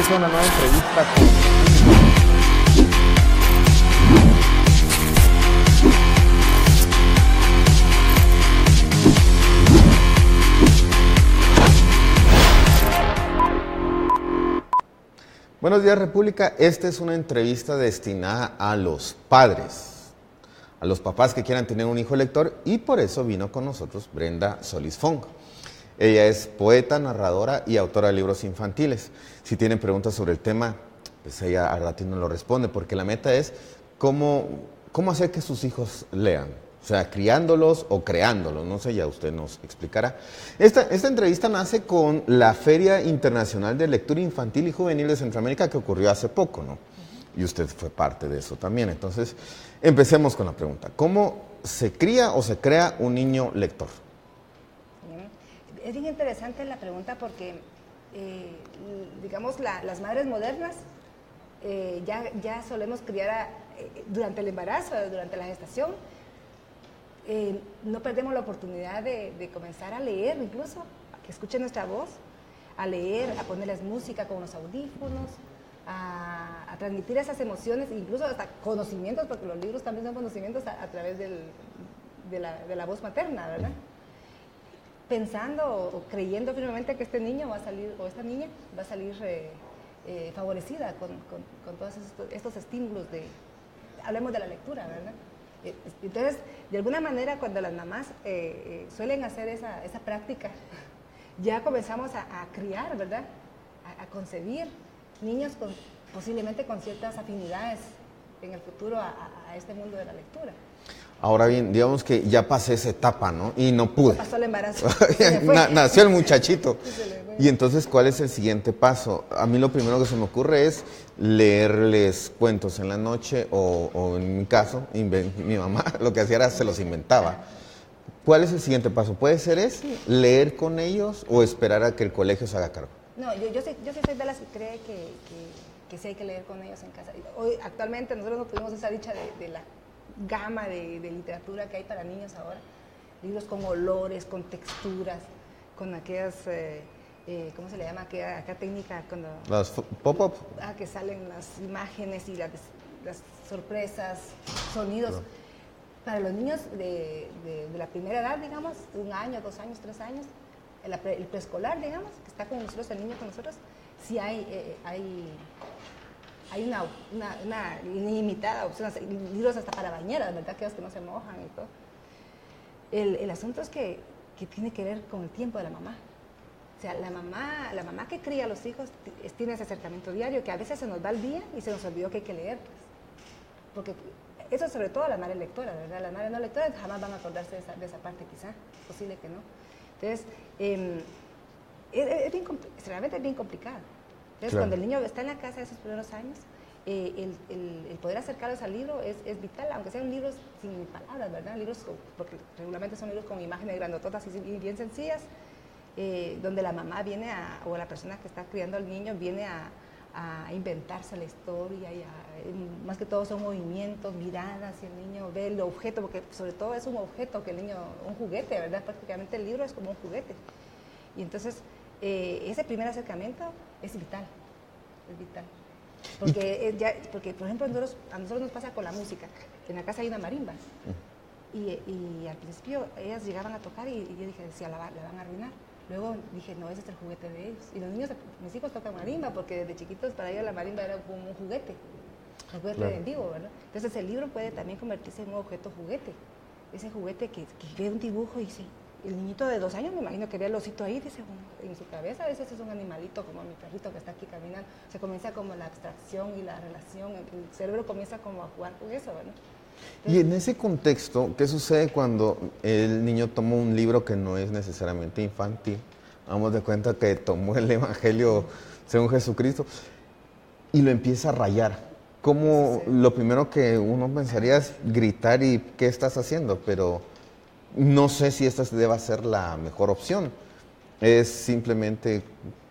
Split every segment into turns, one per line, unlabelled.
Es una nueva entrevista con... Buenos días, República. Esta es una entrevista destinada a los padres, a los papás que quieran tener un hijo lector, y por eso vino con nosotros Brenda Solís Fong. Ella es poeta, narradora y autora de libros infantiles. Si tienen preguntas sobre el tema, pues ella al ratito nos lo responde, porque la meta es cómo hacer que sus hijos lean. O sea, criándolos o creándolos, no sé, ya usted nos explicará. Esta entrevista nace con la Feria Internacional de Lectura Infantil y Juvenil de Centroamérica, que ocurrió hace poco, ¿no? Y usted fue parte de eso también. Entonces, empecemos con la pregunta. ¿Cómo se cría o se crea un niño lector?
Es bien interesante la pregunta porque, digamos, las madres modernas ya solemos criar durante el embarazo, durante la gestación. No perdemos la oportunidad de comenzar a leer, incluso, a que escuchen nuestra voz, a leer, a ponerles música con los audífonos, a transmitir esas emociones, incluso hasta conocimientos, porque los libros también son conocimientos a través de la voz materna, ¿verdad? Pensando o creyendo firmemente que este niño va a salir, o esta niña va a salir favorecida con todos estos estímulos hablemos de la lectura, ¿verdad? Entonces, de alguna manera, cuando las mamás suelen hacer esa práctica, ya comenzamos a criar, ¿verdad? A concebir niños posiblemente con ciertas afinidades en el futuro a este mundo de la lectura.
Ahora bien, digamos que ya pasé esa etapa, ¿no? Y no pude.
Pasó el embarazo.
Nació el muchachito. Y entonces, ¿cuál es el siguiente paso? A mí lo primero que se me ocurre es leerles cuentos en la noche o en mi caso, mi mamá lo que hacía era se los inventaba. ¿Cuál es el siguiente paso? ¿Puede ser ese? ¿Leer con ellos o esperar a que el colegio se haga cargo?
No, yo sí soy de las que cree que sí hay que leer con ellos en casa. Hoy, actualmente, nosotros no tuvimos esa dicha de la gama de literatura que hay para niños ahora. Libros con olores, con texturas, con aquellas... ¿cómo se le llama aquella técnica? Cuando
¿Las pop-up?
Que salen las imágenes y las sorpresas, sonidos. Para los niños de la primera edad, digamos, 1 año, 2 años, 3 años, el preescolar, digamos, que está con nosotros, el niño con nosotros, sí hay una ilimitada opción, libros hasta para bañeras, ¿verdad? Aquellos que no se mojan y todo. El asunto es que tiene que ver con el tiempo de la mamá. O sea, la mamá que cría a los hijos tiene ese acercamiento diario, que a veces se nos va el día y se nos olvidó que hay que leer. Porque eso sobre todo a las madres lectoras, ¿verdad? Las madres no lectoras jamás van a acordarse de esa parte, quizá, posible que no. Entonces, realmente es bien complicado. Entonces, claro, cuando el niño está en la casa esos primeros años, el poder acercarlos al libro es vital, aunque sean libros sin palabras, ¿verdad? Libros, porque regularmente son libros con imágenes grandototas y bien sencillas, donde la mamá viene o la persona que está criando al niño viene a inventarse la historia, más que todo son movimientos, miradas, y el niño ve el objeto, porque sobre todo es un objeto que el niño, un juguete, ¿verdad? Prácticamente el libro es como un juguete. Y entonces, ese primer acercamiento es vital, Porque por ejemplo, a nosotros nos pasa con la música, que en la casa hay una marimba, y al principio ellas llegaban a tocar y yo dije, decía, la van a arruinar. Luego dije, no, ese es el juguete de ellos. Y los niños, mis hijos tocan marimba, porque desde chiquitos para ellos la marimba era como un juguete claro, en vivo, ¿verdad? Entonces el libro puede también convertirse en un objeto juguete. Ese juguete que ve un dibujo y dice, el niñito de 2 años, me imagino que ve el osito ahí, dice, en su cabeza a veces es un animalito como mi perrito que está aquí caminando. Se comienza como la abstracción y la relación, el cerebro comienza como a jugar con eso, ¿verdad?
Y en ese contexto, ¿qué sucede cuando el niño toma un libro que no es necesariamente infantil? Vamos de cuenta que tomó el Evangelio según Jesucristo y lo empieza a rayar. Como lo primero que uno pensaría es gritar y ¿qué estás haciendo? Pero no sé si esta deba ser la mejor opción. ¿Es simplemente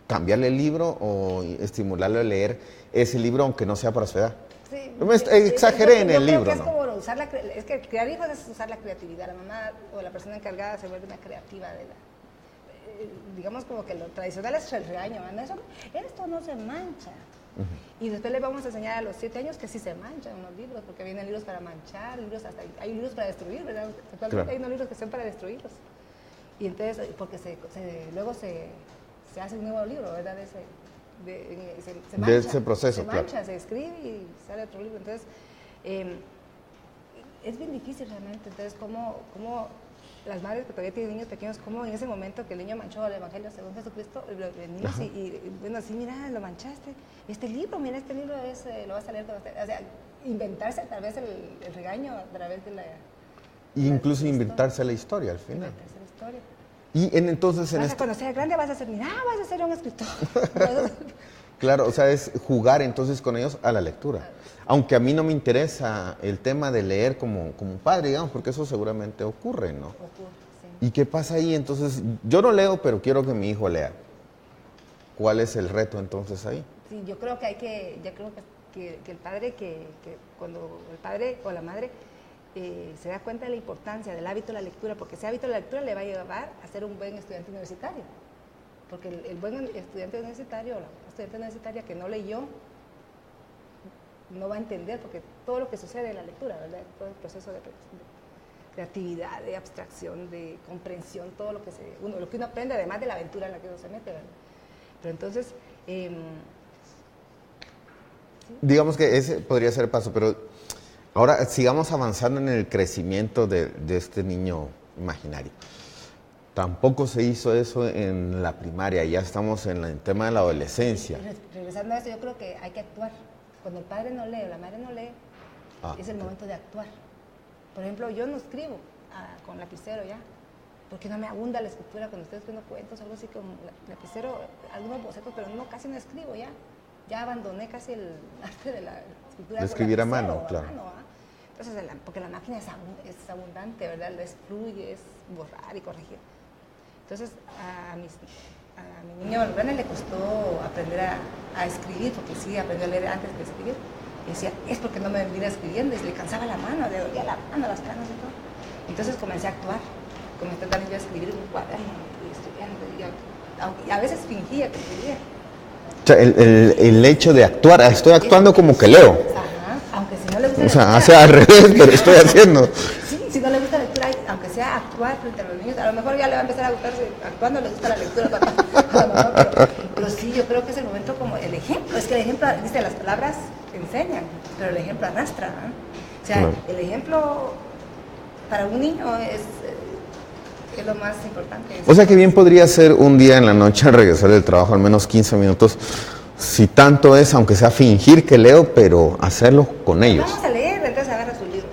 cambiarle el libro o estimularlo a leer ese libro aunque no sea para su edad?
Sí,
exageré en el libro,
que es
¿no?
como es que criar hijos es usar la creatividad. La mamá o la persona encargada se vuelve una creativa digamos como que lo tradicional es el regaño, ¿no? Esto no se mancha. Y después le vamos a enseñar a los 7 años que sí se manchan los libros, porque vienen libros para manchar, hay libros para destruir, ¿verdad? Actualmente hay unos libros que son para destruirlos. Y entonces, porque luego se hace un nuevo libro, ¿verdad? Se mancha,
de ese proceso,
se mancha, se escribe y sale otro libro. Entonces, es bien difícil realmente. Entonces, ¿cómo las madres que todavía tienen niños pequeños, cómo en ese momento que el niño manchó el Evangelio según Jesucristo, venimos y bueno, sí, mira, lo manchaste, mira, este libro lo vas a leer, o sea, inventarse tal vez el regaño a través de la...
Incluso inventarse la historia al final.
Inventarse la historia.
Y entonces
cuando seas grande vas a ser, vas a ser un escritor.
Claro, o sea, es jugar entonces con ellos a la lectura. Aunque a mí no me interesa el tema de leer como padre, digamos, porque eso seguramente ocurre, ¿no?
Ocurre, sí.
¿Y qué pasa ahí? Entonces, yo no leo, pero quiero que mi hijo lea. ¿Cuál es el reto entonces ahí?
Sí, yo creo que el padre, cuando el padre o la madre se da cuenta de la importancia del hábito de la lectura, porque ese hábito de la lectura le va a llevar a ser un buen estudiante universitario. Porque el buen estudiante universitario o la estudiante universitaria que no leyó, no va a entender, porque todo lo que sucede en la lectura, ¿verdad? Todo el proceso de creatividad, de abstracción, de comprensión, todo lo que uno aprende, además de la aventura en la que uno se mete, ¿verdad? Pero entonces... ¿sí?
Digamos que ese podría ser el paso, pero ahora sigamos avanzando en el crecimiento de este niño imaginario. Tampoco se hizo eso en la primaria, ya estamos en el tema de la adolescencia.
Regresando a eso, yo creo que hay que actuar. Cuando el padre no lee o la madre no lee, es el momento de actuar. Por ejemplo, yo no escribo con lapicero ya, porque no me abunda la escritura cuando estoy escribiendo cuentos, algo así con lapicero, algunos bocetos, pero casi no escribo ya. Ya abandoné casi el arte de la escritura.
De escribir a mano, claro.
Entonces, porque la máquina es abundante, ¿verdad? Les fluye, es borrar y corregir. Entonces, a mi niño René le costó aprender a escribir, porque sí aprendió a leer antes de escribir. Y decía, es porque no me vine escribiendo, y se le cansaba la mano, le dolía la mano, las canas y todo. Entonces comencé a actuar, comencé también yo a escribir en un cuaderno, y estudiando, y a veces fingía que escribía.
O sea, el hecho de actuar, estoy actuando como que leo.
Ajá, aunque si no le gusta
o sea,
lectura,
hace al revés, pero estoy haciendo.
Sí, si no le gusta la lectura, aunque sea actuar frente a los niños, a lo mejor ya le va a empezar a gustarse, actuando le gusta la lectura también. Pero sí, yo creo que es el momento como el ejemplo. Es que el ejemplo, dice, las palabras enseñan, pero el ejemplo arrastra, ¿no? O sea, el ejemplo para un niño es lo más importante.
O sea que bien podría ser un día en la noche al regresar del trabajo, al menos 15 minutos, si tanto es, aunque sea fingir que leo, pero hacerlo con ellos.
Vamos a leer, entonces agarra su libro.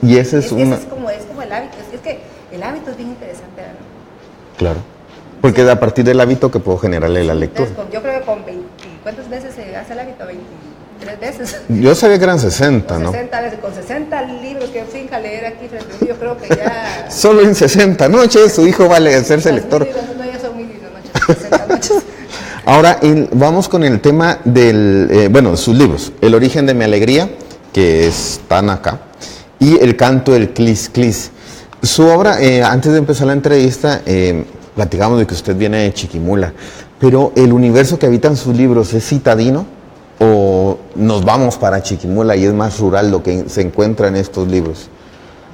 Y ese es una...
Es como el hábito, es que el hábito es bien interesante, ¿no?
Claro, porque es a partir del hábito que puedo generarle la lectura.
Entonces, yo creo que con 20, ¿cuántas veces se hace el hábito? 23 veces.
Yo sabía que eran 60, ¿no?
60 veces, con 60 libros que finca leer aquí frente a mí, yo creo que ya...
Solo en 60 noches su hijo va a hacerse lector.
No, ya son 1000 noches, 60 noches.
Ahora vamos con el tema del, sus libros. El origen de mi alegría, que están acá, y el canto del Clis Clis. Su obra, antes de empezar la entrevista, platicamos de que usted viene de Chiquimula, pero ¿el universo que habitan sus libros es citadino o nos vamos para Chiquimula y es más rural lo que se encuentra en estos libros?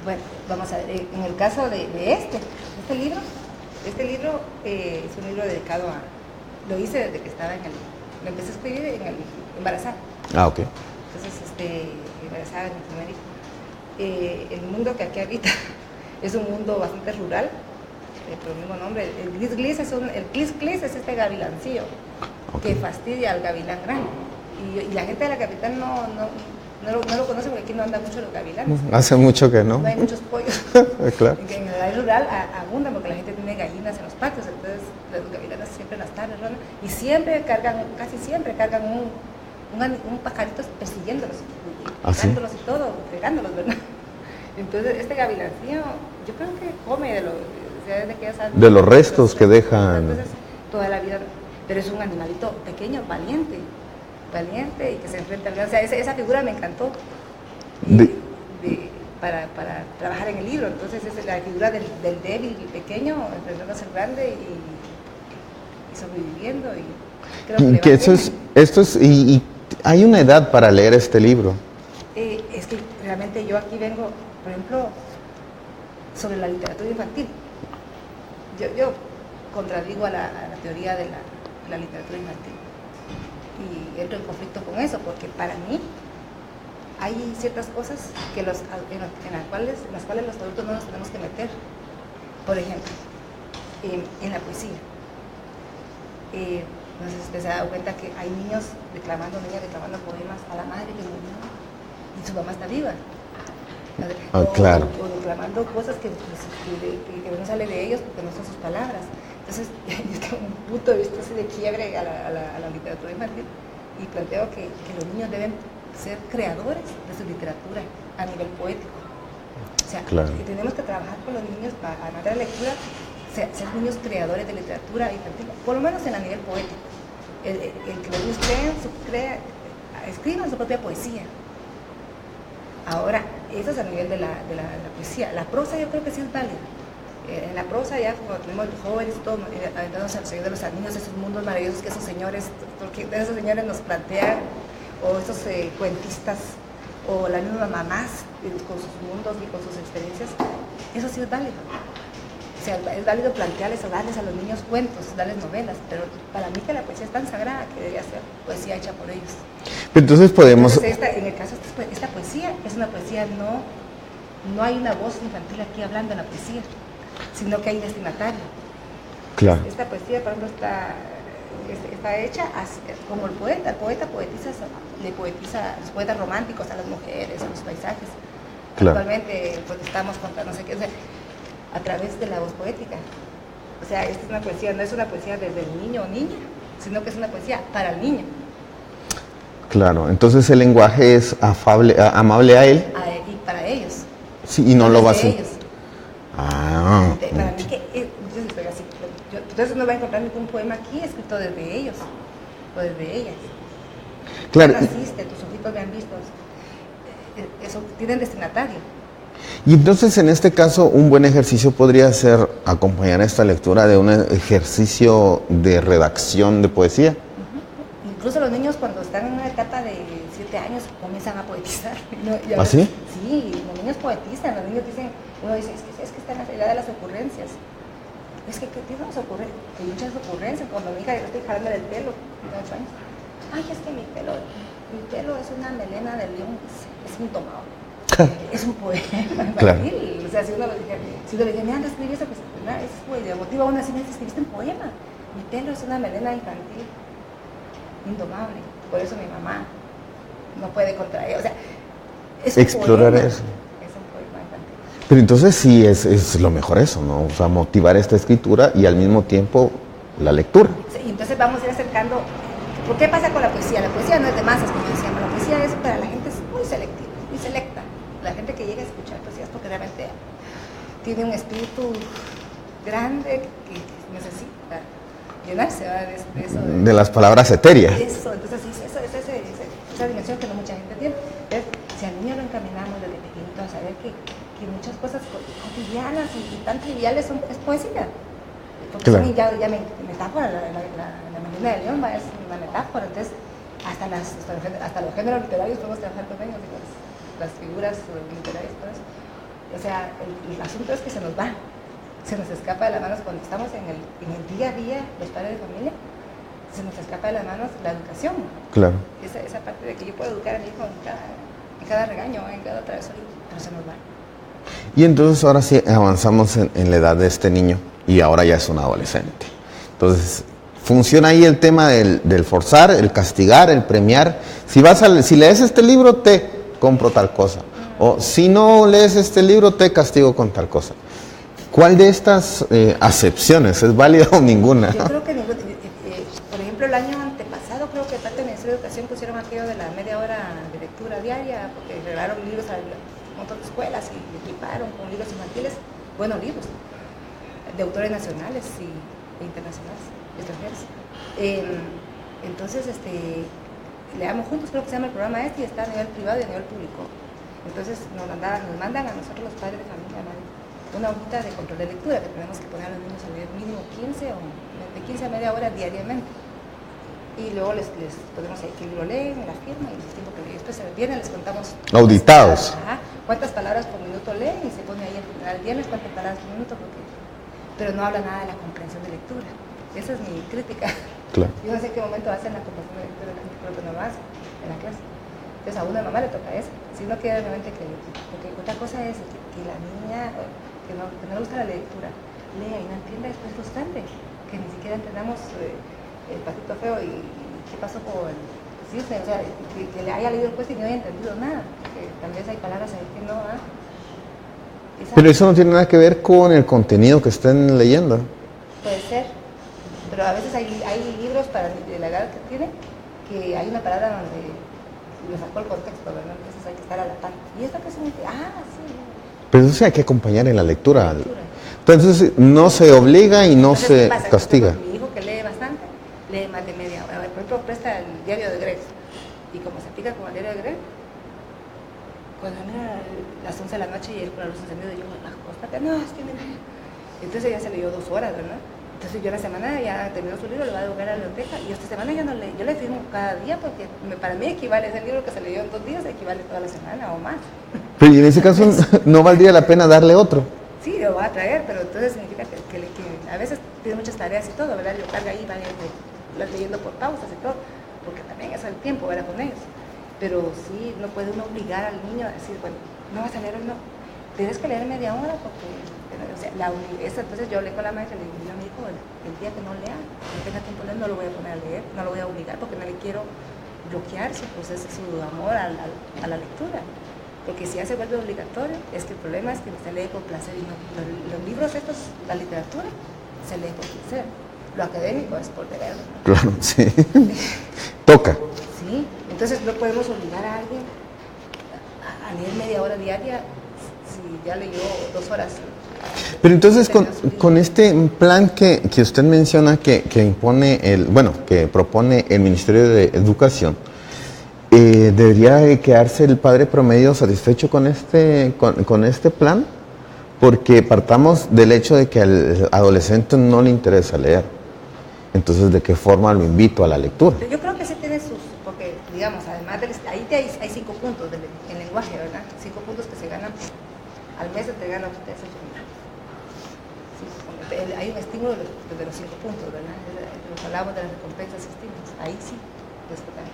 Bueno, vamos a ver, en el caso de este libro es un libro dedicado lo hice desde que estaba lo empecé a escribir embarazada.
Ah, ok.
Entonces, embarazada de mi primer hijo. El mundo que aquí habita es un mundo bastante rural, por el mismo nombre. El Clis Clis es este gavilancillo que fastidia al gavilán grande. Y la gente de la capital no lo conoce porque aquí no andan mucho los gavilanes.
Hace mucho que no.
No hay muchos pollos.
Claro.
En el área rural abundan porque la gente tiene gallinas en los patios, entonces los gavilanes siempre en las tardes rolan y casi siempre cargan un pajarito persiguiéndolos, pegándolos y todo, pegándolos, ¿verdad? Entonces este gavilancillo, yo creo que come
de los restos que dejan.
Entonces, toda la vida, pero es un animalito pequeño, valiente y que se enfrenta al gato. O sea, esa figura me encantó. para trabajar en el libro. Entonces es la figura del débil y pequeño, intentando ser grande y sobreviviendo. Y creo que
y hay una edad para leer este libro.
Es que realmente yo aquí vengo, por ejemplo, sobre la literatura infantil. Yo contradigo a la teoría de la literatura infantil y entro en conflicto con eso, porque para mí hay ciertas cosas que en las cuales los adultos no nos tenemos que meter. Por ejemplo, en la poesía. No sé si usted se ha dado cuenta que hay niñas declamando poemas a la madre que murió y su mamá está viva.
Claro.
O declamando cosas que no sale de ellos porque no son sus palabras. Entonces, yo tengo un punto de vista así de quiebre a la literatura infantil y planteo que los niños deben ser creadores de su literatura a nivel poético. O sea,
claro,
que tenemos que trabajar con los niños para la lectura, ser niños creadores de literatura infantil, por lo menos en a nivel poético. El que los niños escriban su propia poesía. Ahora, eso es a nivel de la poesía. La prosa yo creo que sí es válida. En la prosa ya como tenemos los jóvenes, todos aventándonos al Señor de los Anillos, esos mundos maravillosos que esos señores nos plantean, o esos cuentistas, o las mismas mamás con sus mundos y con sus experiencias, eso sí es válido. O sea, es válido plantearles o darles a los niños cuentos, darles novelas, pero para mí que la poesía es tan sagrada que debería ser poesía hecha por ellos.
Entonces podemos...
en el caso de esta poesía, es una poesía, no hay una voz infantil aquí hablando en la poesía, sino que hay destinatario.
Claro.
Esta poesía, por ejemplo, está hecha así, como el poeta poetiza, le poetiza a los poetas románticos, a las mujeres, a los paisajes.
Claro.
Actualmente protestamos contra no sé qué, o sea, a través de la voz poética. O sea, esta es una poesía, no es una poesía desde el niño o niña, sino que es una poesía para el niño.
Claro, entonces el lenguaje es amable a él.
Y para ellos.
Sí, y no lo va a hacer.
Ellos. Para mí que yo estoy así. Entonces no va a encontrar ningún poema aquí escrito desde ellos o desde ellas.
Claro.
No naciste, tus ojitos me han visto. Eso tienen destinatario.
Y entonces en este caso un buen ejercicio podría ser acompañar esta lectura de un ejercicio de redacción de poesía.
Incluso los niños cuando están en una etapa de 7 años comienzan a poetizar.
¿Ah, sí?
Sí, los niños poetizan, los niños dicen, uno dice, es que están en la edad de las ocurrencias. Es que tienen muchas ocurrencias. Cuando mi hija, yo estoy jalando el pelo, de 8 años. Ay, es que mi pelo es una melena de león, es un tomado. Es un poema infantil.
Claro.
O sea, si uno le dije, mira, anda a escribir eso, pues nada, eso es poesía. Motiva a una así, me dice, escribiste un poema. Mi pelo es una melena infantil, indomable. Por eso mi mamá no puede contraer. O sea, es un
explorar
poema.
eso.
Es un poema infantil.
Pero entonces sí es lo mejor eso, ¿no? O sea, motivar esta escritura y al mismo tiempo la lectura.
Sí, y entonces vamos a ir acercando. ¿Por qué pasa con la poesía? La poesía no es de masas, como decíamos. La poesía es para la gente muy selectiva, muy selecta. La gente que llega a escuchar poesía es porque realmente tiene un espíritu grande que necesita llenarse, ¿verdad? De eso.
De las palabras etéreas.
Eso, entonces esa dimensión que no mucha gente tiene. Entonces, si al niño lo encaminamos desde pequeñito a saber que muchas cosas cotidianas y tan triviales es poesía. Porque
claro,
son ya metáfora, la melena de león es una metáfora, entonces hasta los géneros literarios podemos trabajar con ellos, las figuras literarias, todo eso. O sea, el asunto es que se nos escapa de las manos cuando estamos en el día a día, los padres de familia, se nos escapa de las manos la educación.
claro.
Esa parte de que yo puedo educar a mi hijo en cada regaño, en cada travesuría, pero se nos va.
Y entonces ahora sí avanzamos en la edad de este niño y ahora ya es un adolescente. Entonces, funciona ahí el tema del forzar, el castigar, el premiar. Si lees este libro, te compro tal cosa. O si no lees este libro, te castigo con tal cosa. ¿Cuál de estas acepciones es válida o ninguna?
Yo creo que ninguna. Por ejemplo, el año antepasado, creo que parte del Ministerio de Educación pusieron aquello de la media hora de lectura diaria, porque regalaron libros a un montón de escuelas y equiparon con libros infantiles, buenos libros, de autores nacionales e internacionales, extranjeros. Entonces, leamos juntos, creo que se llama el programa y está a nivel privado y a nivel público. Entonces nos mandan a nosotros los padres de familia una hojita de control de lectura que tenemos que poner a los niños a leer mínimo 15 o de 15 a media hora diariamente. Y luego les ponemos ahí qué libro leen, la firma y el tiempo que leen. Después el viernes les contamos
auditados.
Cuántas palabras por minuto leen y se pone ahí al viernes cuántas palabras por minuto, pero no habla nada de la comprensión de lectura. Esa es mi crítica.
Claro.
Yo no sé en qué momento hacen la comprensión de lectura, creo que no más en la clase. Entonces a una mamá le toca eso. Si no quiere realmente que, porque otra cosa es que la niña que no le gusta la lectura lea y no entienda, después es frustrante, que ni siquiera entendamos el patito feo y qué pasó con el cisne, o sea, que le haya leído el cuento y no haya entendido nada, porque tal vez hay palabras ahí que no.
Pero eso no tiene nada que ver con el contenido que estén leyendo.
Puede ser, pero a veces hay libros para de la edad que tiene, que hay una palabra donde le sacó el contexto, ¿verdad? Entonces hay que estar a la par. ¿Y esto qué significa? Sí.
Pero eso sí hay que acompañar en la lectura. Entonces no se obliga y no se castiga.
Mi hijo que lee bastante, lee más de media hora. Por ejemplo, presta el diario de Greg. Y como se pica con el diario de Greg, cuando mira las 11 de la noche y él con la luz encendida, yo acóstate, no, es que entonces ya se leyó 2 horas, ¿verdad? Entonces yo la semana ya terminó su libro, lo va a devolver a la biblioteca y esta semana ya no le, yo le firmo cada día porque para mí equivale, ese libro que se leyó en 2 días equivale toda la semana o más.
Pero en ese caso no valdría la pena darle otro.
Sí, lo va a traer, pero entonces significa que a veces tiene muchas tareas y todo, ¿verdad? Lo carga ahí, va leyendo por pausas y todo, porque también es el tiempo, ¿verdad? Con ellos. Pero sí, no puede uno obligar al niño a decir, bueno, no vas a leer hoy, no. Tienes que leer media hora porque, o sea, entonces yo hablé con la maestra y le dije a mi hijo, el día que no lea, no tenga tiempo de leer, no lo voy a poner a leer, no lo voy a obligar porque no le quiero bloquear su proceso, su amor a la lectura. Porque si ya se vuelve obligatorio, es que el problema es que se lee por placer y no. Los libros estos, la literatura, se lee por placer. Lo académico es por deber.
Claro, sí. Toca.
Sí, entonces no podemos obligar a alguien a leer media hora diaria si ya leyó 2 horas.
Pero entonces con este plan que usted menciona que impone que propone el Ministerio de Educación, ¿debería quedarse el padre promedio satisfecho con este plan? Porque partamos del hecho de que al adolescente no le interesa leer. Entonces, ¿de qué forma lo invito a la lectura?
Yo creo que sí tiene porque digamos, además ahí hay 5 puntos en lenguaje, ¿verdad? 5 puntos que se ganan al mes, te ganan ustedes el primero. Hay un estímulo de los 5 puntos, ¿verdad? Nos hablamos de las recompensas y estímulos, ahí sí, respetar.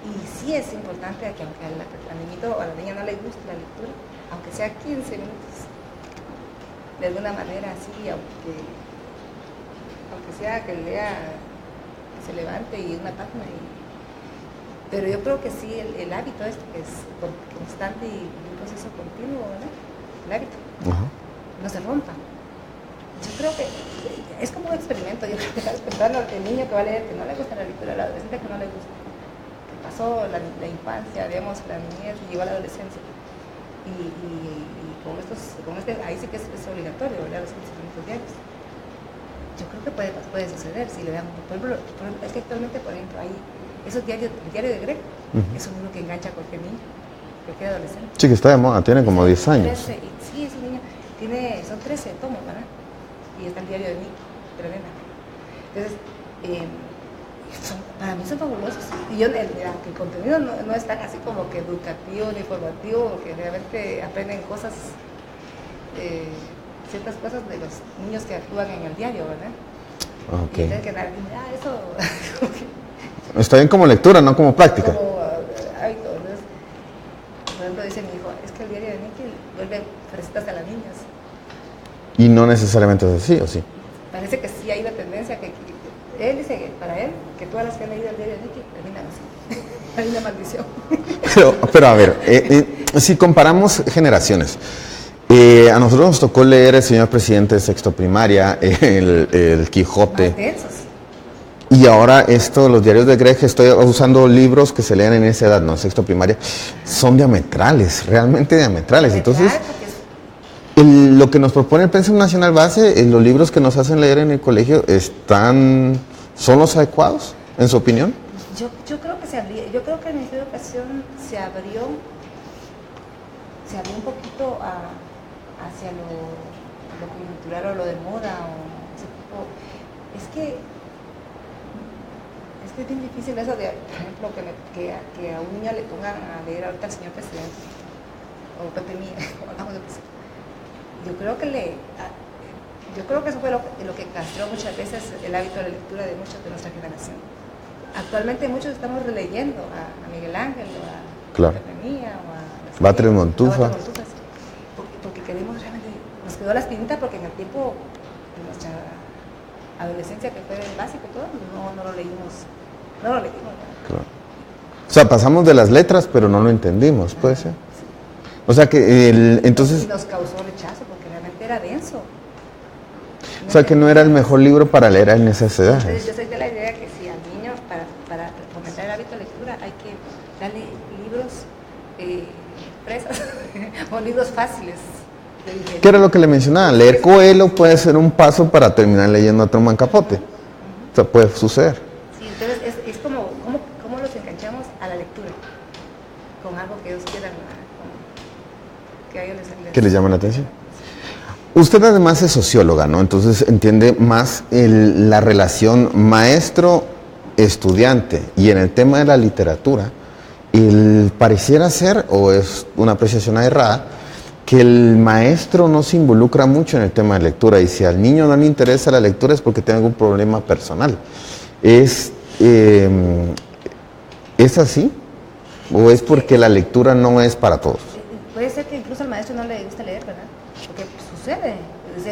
Y sí es importante que aunque al niñito o a la niña no le guste la lectura, aunque sea 15 minutos, de alguna manera así, aunque sea que lea, que se levante y una página. Pero yo creo que sí, el hábito es constante y un proceso continuo, ¿verdad? El hábito. No se rompa. Yo creo que es como un experimento. Yo creo que estás pensando el niño que va a leer, que no le gusta la lectura, el adolescente que no le gusta. Pasó la infancia, digamos, la niñez, llegó a la adolescencia. Y ahí sí que es obligatorio, ¿verdad? Los 15 minutos diarios. Yo creo que puede suceder si le damos. Por ejemplo, es que actualmente, por ejemplo, hay el diario de Greg, es un libro que engancha a cualquier niño, cualquier adolescente.
Sí, que está de moda, tiene como 10 años.
Sí, ese niño son 13 tomos, ¿verdad? Y está el diario de Nick, tremenda. Entonces, para mí son fabulosos. Y el contenido no es tan así como que educativo ni formativo, porque realmente aprenden cosas, ciertas cosas de los niños que actúan en el diario, ¿verdad?
Okay.
Y tienen que dar, eso...
Está bien como lectura, no como práctica.
Como hábito. Entonces, por ejemplo, dice mi hijo, es que el diario de Nicky vuelve fresitas a las niñas.
Y no necesariamente es así, ¿o sí?
Parece que sí hay una tendencia que él dice que para él, que todas las que han leído el diario de Nicky terminan así. Hay una maldición.
Pero a ver, si comparamos generaciones, a nosotros nos tocó leer El señor presidente de sexto primaria, el Quijote.
Más densos.
Y ahora los diarios de Greg, estoy usando libros que se leen en esa edad, no, sexto primaria, son diametrales, realmente diametrales. Entonces, lo que nos propone el Pensum Nacional Base, los libros que nos hacen leer en el colegio, ¿son los adecuados, en su opinión?
Yo creo que el Ministerio de Educación se abrió se abrió un poquito hacia lo coyuntural o lo de moda o ese tipo. Es que es bien difícil eso de, por ejemplo, que a un niño le pongan a leer ahorita al señor presidente o Pepe Mía, como hablamos de presidente. Yo creo que eso fue lo que castró muchas veces el hábito de la lectura de muchos de nuestra generación. Actualmente muchos estamos releyendo a Miguel Ángel o a Pepe Mía o a
Batres Montúfar.
Porque queremos realmente, nos quedó la espinita porque en el tiempo de nuestra adolescencia, que fue el básico y todo, no lo leímos. Claro.
O sea, pasamos de las letras, pero no lo entendimos, puede ser. Sí. O sea que entonces...
Y nos causó rechazo porque realmente era denso.
O sea que no era el mejor libro para leer en esas edades.
Entonces yo soy de la idea que si al niño, para fomentar el hábito de lectura, hay que darle libros fresas o libros fáciles.
¿Qué era lo que le mencionaba? Leer Coelho puede ser un paso para terminar leyendo a Truman Capote. O sea, puede suceder.
Sí, entonces es como los enganchamos a la lectura, con algo que ellos quieran, que a ellos
que les llama la atención. Usted además es socióloga, ¿no? Entonces entiende más la relación maestro-estudiante. Y en el tema de la literatura, pareciera ser, o es una apreciación errada, que el maestro no se involucra mucho en el tema de lectura. Y si al niño no le interesa la lectura es porque tiene algún problema personal. ¿Es así? ¿O es porque la lectura no es para todos?
Puede ser que incluso al maestro no le gusta leer, ¿verdad? Porque sucede.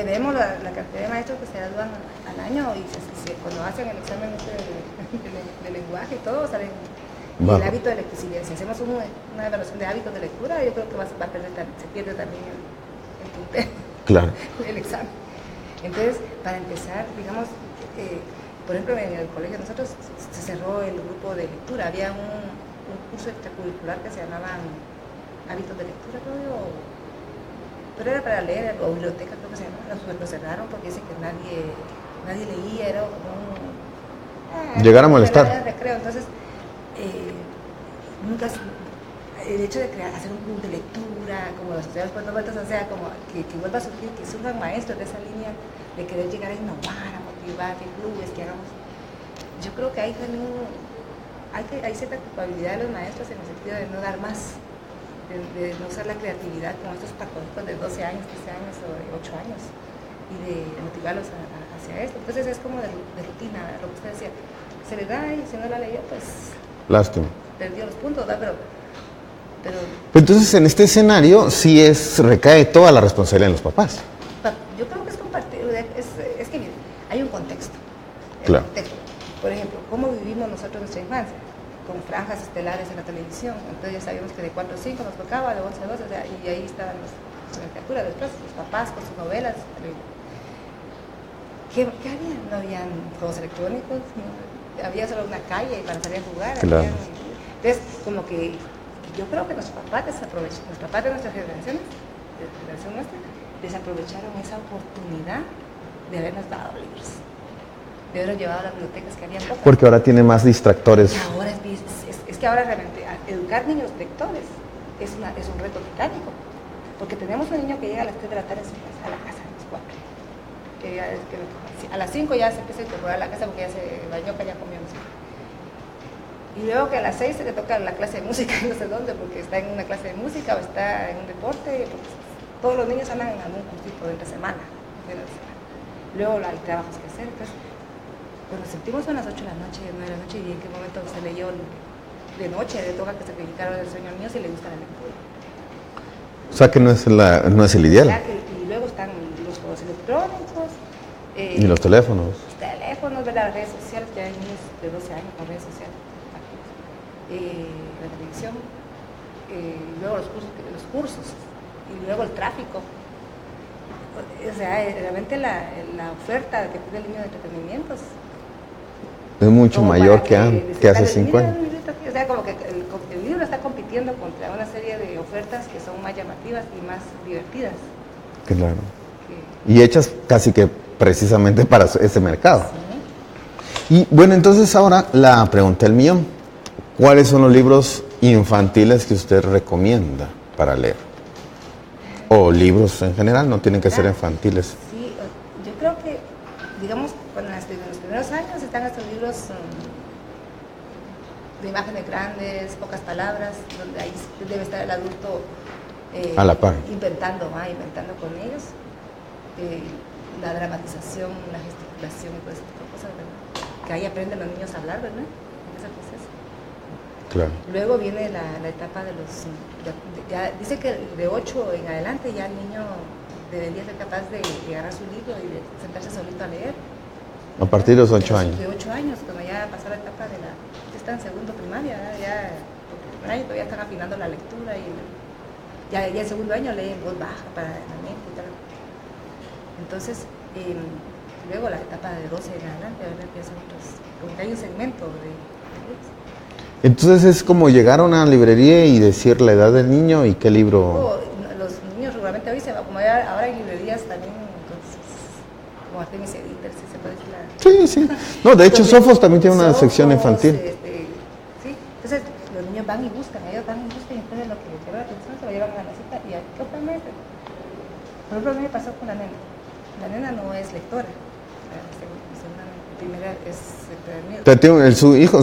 Vemos la cantidad de maestros que se gradúan al año y cuando hacen el examen de lenguaje y todo, salen. Y el hábito de lectura, si hacemos una evaluación de hábitos de lectura, yo creo que se pierde también el puntero,
claro,
el examen. Entonces, para empezar, digamos, por ejemplo, en el colegio nosotros se cerró el grupo de lectura, había un curso extracurricular que se llamaba hábitos de lectura, creo yo, pero era para leer, o biblioteca creo que se llamaba, lo cerraron porque dicen que nadie leía, era como
llegar a molestar.
Recreo, entonces, nunca el hecho de hacer un club de lectura, como las sociedades por vueltas, o sea, como que vuelva a surgir, que surjan maestros de esa línea de querer llegar a innovar, a motivar, que clubes, que hagamos. Yo creo que hay cierta culpabilidad de los maestros en el sentido de no dar más, de no usar la creatividad con estos pacónicos de 12 años, 13 años o de 8 años y de motivarlos hacia esto. Entonces es como de rutina, lo que usted decía, se le da y si no la leyó, pues...
Lástima.
Perdió los puntos, ¿verdad? Pero
entonces, en este escenario, sí recae toda la responsabilidad en los papás.
Yo creo que es compartido. Es que, mire, hay un contexto.
Claro.
Contexto. Por ejemplo, ¿cómo vivimos nosotros nuestra infancia? Con franjas estelares en la televisión. Entonces, ya sabíamos que de 4 a 5 nos tocaba, de 11 a 12, o sea, y ahí estaban las caricaturas. Después, los papás con sus novelas. ¿Qué había? No habían juegos electrónicos, había solo una calle para salir a jugar.
Claro.
Entonces, como que yo creo que nuestros papás de nuestras generaciones, desaprovecharon esa oportunidad de habernos dado libros, de habernos llevado a las bibliotecas que había pocas.
Porque ahora tiene más distractores.
Y ahora es que ahora realmente educar niños lectores es un reto titánico, porque tenemos un niño que llega a las 3 de la tarde a la casa, a las 4. A las 5 ya se empieza a incorporar a la casa porque ya se bañó, que ya comió. Y luego que a las 6 se le toca la clase de música, no sé dónde, porque está en una clase de música o está en un deporte, porque todos los niños andan en algún cursito de entre semana. Luego hay trabajos que hacer. Entonces, cuando sentimos son las 8 de la noche, 9 de la noche, y en qué momento se leyó de noche, le toca que se dedicara el sueño al niño si le gusta la lectura.
O sea que no es el ideal.
Y luego están los juegos electrónicos.
Y los teléfonos.
Las redes sociales, que hay niños de 12 años con redes sociales. La televisión, luego los cursos, y luego el tráfico. O sea, realmente la oferta que tiene el niño de entretenimientos
es mucho mayor que hace 5 años.
O sea, como que el libro está compitiendo contra una serie de ofertas que son más llamativas y más divertidas.
Claro. Y hechas casi que precisamente para ese mercado. Sí. Y bueno, entonces ahora la pregunta del millón. ¿Cuáles son los libros infantiles que usted recomienda para leer? O libros en general, no tienen que ser
Ah,
infantiles.
Sí, yo creo que, digamos, en los primeros años están estos libros de imágenes grandes, pocas palabras, donde ahí debe estar el adulto
A la par.
inventando con ellos. La dramatización, la gesticulación y todo ese tipo de cosas, ¿verdad? Que ahí aprenden los niños a hablar, ¿verdad? En ese proceso.
Claro.
Luego viene la etapa de los... ya dice que de 8 en adelante ya el niño debería ser capaz de agarrar su libro y de sentarse solito a leer.
A partir de los 8 años.
De 8 años, cuando ya pasó la etapa de la... Ya está en segundo primaria, ¿verdad? Ya porque el primer año todavía están afinando la lectura y ya el segundo año leen en voz baja para la mente y tal. Entonces, luego la etapa de 12 en adelante, ¿verdad? Empiezan otros... Como que hay un segmento de
Entonces es como llegar a una librería y decir la edad del niño y qué libro...
Los niños regularmente hoy se va, como ahora hay librerías también, entonces, como Artemis Editor, si se puede decir la...
Sí, sí. No, de hecho Sofos también tiene una sección infantil.
Sí, entonces los niños van y buscan, ellos van y buscan y entonces lo que les llama la atención se lo llevan a la cita y ¿qué otra vez? Por ejemplo, a mí me pasó con la nena. La nena no es lectora, primera es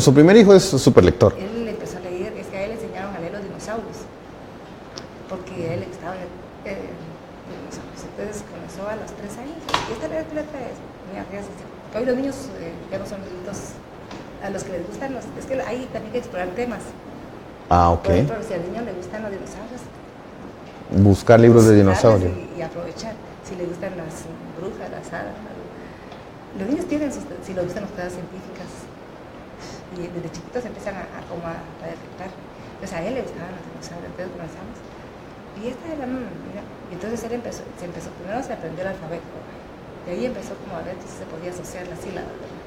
su primer hijo es súper lector.
Él empezó a leer, es que a él le enseñaron a leer los dinosaurios, porque a él le gustaba leer dinosaurios. Entonces comenzó a los 3 años. ¿Y esta letra es? Mira, hoy los niños ya no son niños a los que les gustan los... Es que ahí también hay que explorar temas.
Ah, ok.
Por ejemplo, si al niño le gustan los dinosaurios,
buscar libros de dinosaurios.
Y aprovechar. Si le gustan las brujas, las hadas. Los niños tienen, si les gustan las cosas científicas, y desde chiquitos empiezan a detectar. Entonces a él le gustaban los dinosaurios, entonces comenzamos. Y esta era, mira, y entonces él empezó, primero se aprendió el alfabeto, y ahí empezó como a ver si se podía asociar las sílabas, ¿verdad?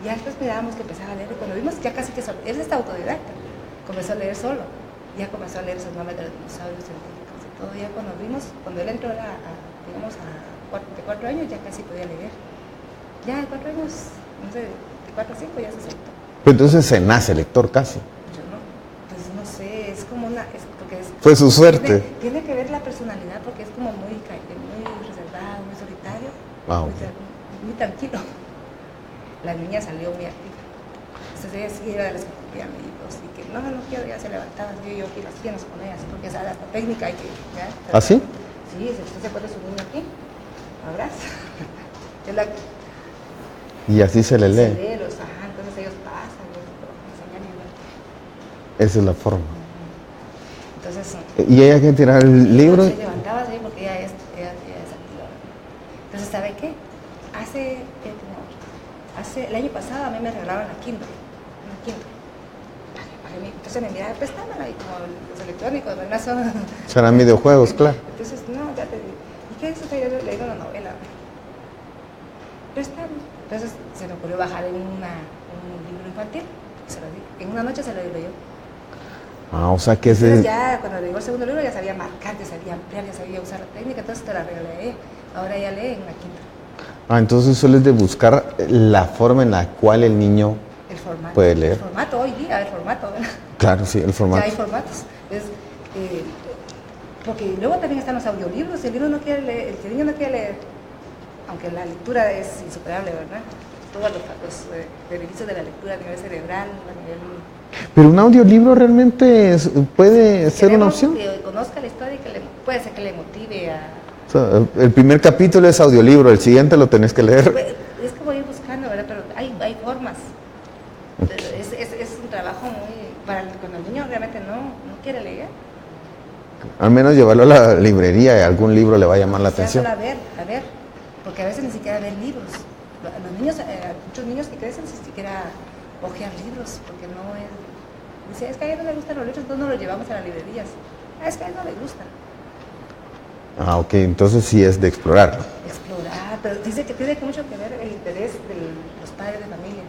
Ya después mirábamos que empezaba a leer, y cuando vimos ya casi que él es autodidacta, comenzó a leer solo, ya comenzó a leer esos nombres de los dinosaurios científicos y todo, ya cuando él entró digamos, de 4 años ya casi podía leer. Ya de 4 años, no sé, de 4 a 5 ya se soltó.
Pero entonces se nace lector casi.
Yo no, pues no sé, es como una...
Fue su suerte.
Tiene que ver la personalidad porque es como muy reservado, muy solitario,
Wow.
muy tranquilo. La niña salió muy activa. Entonces ella sí era de las que cogía amigos y que no quiero, ya se levantaba, yo aquí las piernas con ella, porque esa hasta técnica hay que... ¿ya?
¿Ah, sí?
Sí, usted se pone su niño aquí, abraza.
Y así se le lee.
Entonces ellos pasan, enseñan y ven.
Esa es la forma.
Entonces,
¿Y ella que tirar el libro?
Se levantaba así porque ella es activa. Entonces, ¿sabe qué? El año pasado a mí me regalaban la Kindle. Una Kindle. Entonces me miraba, préstamela, y como los electrónicos, ¿verdad?
Serán videojuegos, claro.
Entonces, no, ya te digo. ¿Y qué es eso? Yo leí una novela. Préstame. Entonces se me ocurrió bajar en un libro infantil. Se lo di. En una noche se lo digo yo.
Ah, o sea que
entonces ya cuando le digo el segundo libro ya sabía marcar, ya sabía ampliar, ya sabía usar la técnica, entonces te la regalé a ella. Ahora ella lee en la quinta.
Ah, entonces sueles de buscar la forma en la cual el niño puede leer.
El formato, hoy día, el formato, ¿verdad?
Claro, sí, el formato.
Ya hay formatos. Porque luego también están los audiolibros, si el niño no quiere leer, aunque la lectura es insuperable, ¿verdad? Todos los beneficios de la lectura a nivel cerebral, a nivel...
Pero un audiolibro realmente puede ser una opción.
Que conozca la historia y que puede ser que le motive a...
O sea, el primer capítulo es audiolibro, el siguiente lo tenés que leer.
Es como ir buscando, ¿verdad? Pero hay formas. Es un trabajo muy... Cuando el niño realmente no quiere leer.
Al menos llevarlo a la librería y algún libro le va a llamar la atención.
A ver, porque a veces ni siquiera ven libros. Los niños, muchos niños que crecen sin siquiera hojear libros, porque no es... Dice, es que a él no le gustan los libros, entonces no los llevamos a las librerías. Es que a él no le gustan.
Ah, ok, entonces sí es de explorar.
Explorar, pero dice que tiene mucho que ver el interés de los padres de familia.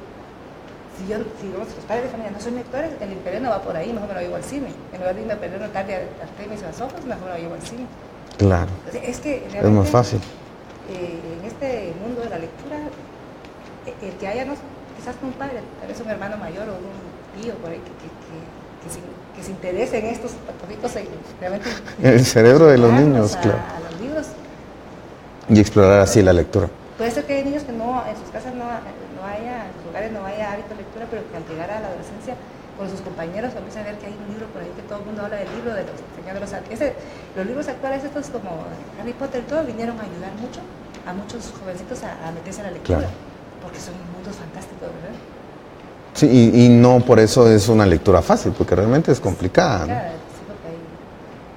Si los padres de familia no son lectores, el interés no va por ahí, mejor me lo llevo al cine. En lugar de irme a perder una tarde a Artemis o a Sofos, mejor me lo llevo al cine.
Claro.
Entonces, es que
es más fácil.
En este mundo de la lectura, el que haya, quizás no un padre, tal vez un hermano mayor o un tío por ahí que que se interesen estos patojitos en realmente
el cerebro de los niños, claro.
A los libros.
Y explorar así la lectura.
Puede ser que hay niños que no, en sus casas no haya, en sus hogares no haya hábito de lectura, pero que al llegar a la adolescencia con sus compañeros comienza a ver que hay un libro por ahí que todo el mundo habla del libro, de los Señor de los libros actuales, estos como Harry Potter, todo vinieron a ayudar mucho a muchos jovencitos a meterse a la lectura, claro, porque son mundos fantásticos, ¿verdad?
Sí, y no por eso es una lectura fácil, porque realmente es complicada, ¿no?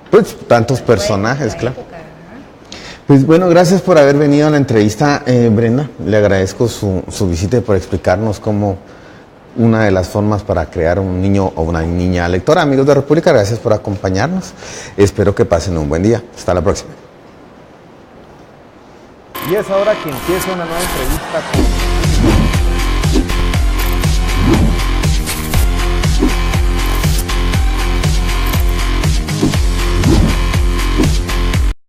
Pues tantos personajes, claro. Pues bueno, gracias por haber venido a la entrevista, Brenda. Le agradezco su visita y por explicarnos cómo una de las formas para crear un niño o una niña lectora. Amigos de República, gracias por acompañarnos. Espero que pasen un buen día. Hasta la próxima.
Y es ahora que empieza una nueva entrevista con